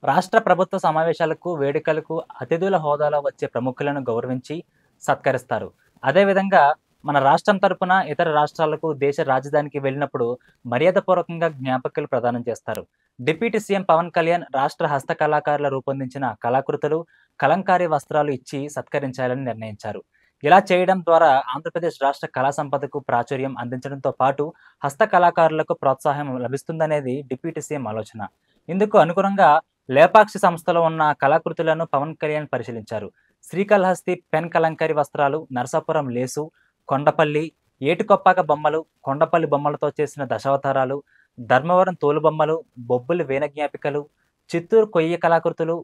రాష్ట్ర ప్రభుత్వ సమావేశాలకు, వేడుకలకు అతిథుల హోదాలో వచ్చే ప్రముఖులను గౌరవించి సత్కరిస్తారు. అదేవిధంగా మన రాష్ట్రం తరపున ఇతర రాష్ట్రాలకు, దేశ రాజధానికి వెళ్ళినప్పుడు మర్యాదపూర్వకంగా జ్ఞాపికలు ప్రదానం చేస్తారు. డిప్యూటీ సీఎం పవన్ కళ్యాణ్ రాష్ట్ర హస్త కళాకారులు రూపొందించిన కళాకృతులు, కలంకారీ వస్త్రాలు ఇచ్చి సత్కరించాలని నిర్ణయించారు. ఇలా చేయడం ద్వారా ఆంధ్రప్రదేశ్ రాష్ట్ర కళా సంపదకు ప్రాచుర్యం అందించడంతో పాటు హస్త కళాకారులకు ప్రోత్సాహం లభిస్తుందనేది డిప్యూటీ సీఎం ఆలోచన. ఇందుకు అనుగుణంగా లేపాక్షి సంస్థలో ఉన్న కళాకృతులను పవన్ కళ్యాణ్ పరిశీలించారు. శ్రీకాళహస్తి పెన్ కలంకారీ వస్త్రాలు, నరసాపురం లేసు, కొండపల్లి ఏటికొప్పాక బొమ్మలు, కొండపల్లి బొమ్మలతో చేసిన దశావతారాలు, ధర్మవరం తోలుబొమ్మలు, బొబ్బులి వీణ జ్ఞాపికలు, చిత్తూరు కొయ్య కళాకృతులు,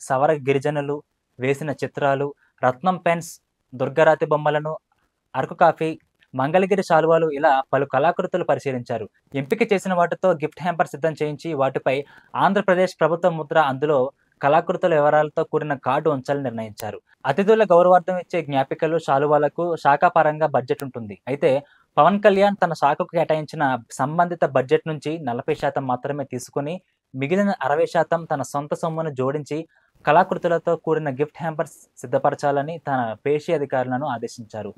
సవర గిరిజనులు వేసిన చిత్రాలు, రత్నం పెన్స్, దుర్గారాతి బొమ్మలను, అరకు కాఫీ, మంగళగిరి శాలువాలు ఇలా పలు కళాకృతులు పరిశీలించారు. ఎంపిక చేసిన వాటితో గిఫ్ట్ హ్యాంపర్ సిద్ధం చేయించి వాటిపై ఆంధ్రప్రదేశ్ ప్రభుత్వ ముద్ర, అందులో కళాకృతుల వివరాలతో కూడిన కార్డు ఉంచాలని నిర్ణయించారు. అతిథుల గౌరవార్థం ఇచ్చే జ్ఞాపికలు, శాలువాలకు శాఖాపరంగా బడ్జెట్ ఉంటుంది. అయితే పవన్ కళ్యాణ్ తన శాఖకు కేటాయించిన సంబంధిత బడ్జెట్ నుంచి 40% మాత్రమే తీసుకుని మిగిలిన 60% తన సొంత సొమ్మును జోడించి కళాకృతులతో కూడిన గిఫ్ట్ హ్యాంపర్స్ సిద్ధపరచాలని తన పేషి అధికారులను ఆదేశించారు.